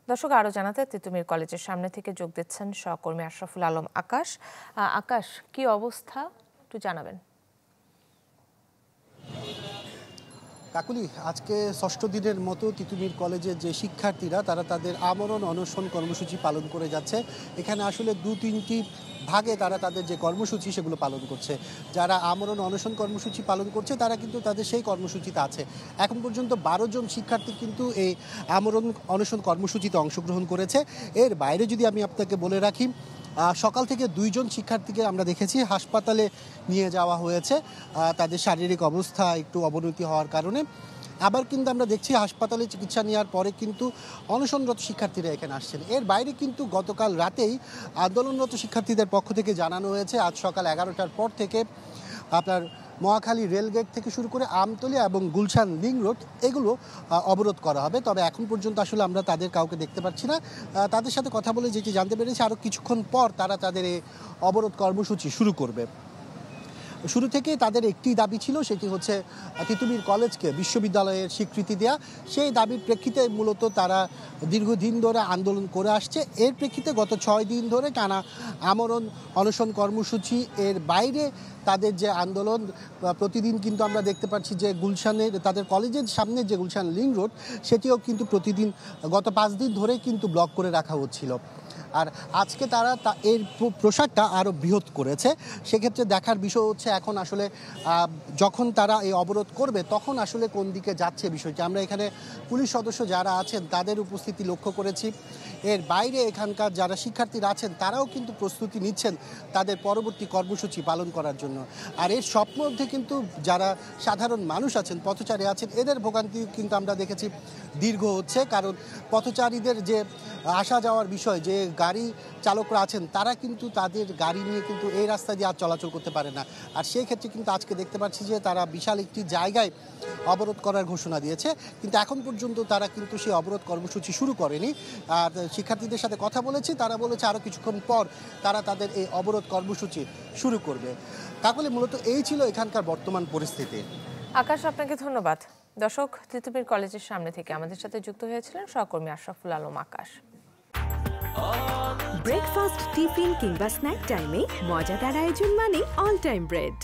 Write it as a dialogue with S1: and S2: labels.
S1: দর্শক আরো জানাতে তিতুমির কলেজের সামনে থেকে যোগ দিচ্ছেন সহকর্মী আশরাফুল আলম আকাশ। আকাশ, কি অবস্থা একটু জানাবেন।
S2: কাকুলি, আজকে ষষ্ঠ দিনের মতো তিতুমির কলেজের যে শিক্ষার্থীরা তারা তাদের আমরণ অনশন কর্মসূচি পালন করে যাচ্ছে। এখানে আসলে দু-তিনটি ভাগে তারা তাদের যে কর্মসূচি সেগুলো পালন করছে। যারা আমরণ অনশন কর্মসূচি পালন করছে তারা কিন্তু তাদের সেই কর্মসূচিতে আছে। এখন পর্যন্ত 12 জন শিক্ষার্থী কিন্তু এই আমরণ অনশন কর্মসূচিতে অংশগ্রহণ করেছে। এর বাইরে যদি আমি আপনাকে বলে রাখি, সকাল থেকে 2 জন শিক্ষার্থীকে আমরা দেখেছি হাসপাতালে নিয়ে যাওয়া হয়েছে তাদের শারীরিক অবস্থা একটু অবনতি হওয়ার কারণে। আবার কিন্তু আমরা দেখছি হাসপাতালে চিকিৎসা নেওয়ার পরে কিন্তু অনশনরত শিক্ষার্থীরা এখানে আসছেন। এর বাইরে কিন্তু গতকাল রাতেই আন্দোলনরত শিক্ষার্থীদের পক্ষ থেকে জানানো হয়েছে আজ সকাল 11টার পর থেকে আপনার মহাখালী রেলগেট থেকে শুরু করে আমতলী এবং গুলশান লিং রোড এগুলো অবরোধ করা হবে। তবে এখন পর্যন্ত আসলে আমরা তাদের কাউকে দেখতে পাচ্ছি না। তাদের সাথে কথা বলে যেটি জানতে পেরেছি আরও কিছুক্ষণ পর তারা তাদের এই অবরোধ কর্মসূচি শুরু করবে। শুরু থেকেই তাদের একটি দাবি ছিল, সেটি হচ্ছে তিতুমির কলেজকে বিশ্ববিদ্যালয়ের স্বীকৃতি দেওয়া। সেই দাবির প্রেক্ষিতে মূলত তারা দীর্ঘদিন ধরে আন্দোলন করে আসছে। এর প্রেক্ষিতে গত 6 দিন ধরে টানা আমরণ অনশন কর্মসূচি। এর বাইরে তাদের যে আন্দোলন প্রতিদিন কিন্তু আমরা দেখতে পাচ্ছি যে গুলশানের তাদের কলেজের সামনে যে গুলশান লিং রোড সেটিও কিন্তু প্রতিদিন গত 5 দিন ধরে কিন্তু ব্লক করে রাখা হচ্ছিল। আর আজকে তারা এর প্রসারটা আরও বৃহৎ করেছে। সেক্ষেত্রে দেখার বিষয় হচ্ছে এখন আসলে যখন তারা এই অবরোধ করবে তখন আসলে কোন দিকে যাচ্ছে বিষয়টি। আমরা এখানে পুলিশ সদস্য যারা আছেন তাদের উপস্থিতি লক্ষ্য করেছি। এর বাইরে এখানকার যারা শিক্ষার্থীরা আছেন তারাও কিন্তু প্রস্তুতি নিচ্ছেন তাদের পরবর্তী কর্মসূচি পালন করার জন্য। আর এর সব মধ্যে কিন্তু যারা সাধারণ মানুষ আছেন, পথচারী আছেন, এদের ভোগান্তি কিন্তু আমরা দেখেছি দীর্ঘ হচ্ছে। কারণ পথচারীদের যে আসা যাওয়ার বিষয়, যে গাড়ি চালকরা আছেন তারা কিন্তু তাদের গাড়ি নিয়ে কিন্তু এই রাস্তা দিয়ে আর চলাচল করতে পারে না। আর সেই ক্ষেত্রে কিন্তু আজকে দেখতে পাচ্ছি যে তারা বিশাল একটি জায়গায় অবরোধ করার ঘোষণা দিয়েছে, কিন্তু এখন পর্যন্ত তারা কিন্তু সেই অবরোধ কর্মসূচি শুরু করেনি। আর শিক্ষার্থীদের সাথে কথা বলেছি, তারা বলেছে আরও কিছুক্ষণ পর তারা তাদের এই অবরোধ কর্মসূচি শুরু করবে। তাহলে মূলত এই ছিল এখানকার বর্তমান পরিস্থিতি।
S1: আকাশ, আপনাকে ধন্যবাদ। দর্শক, তিতুমির কলেজের সামনে থেকে আমাদের সাথে যুক্ত হয়েছিলেন সহকর্মী আশরাফুল আলম আকাশ।
S3: ব্রেকফাস্ট, টিফিন কিংবা স্ন্যাক টাইমে মজাদার আয়োজন মানে অল টাইম ব্রেড।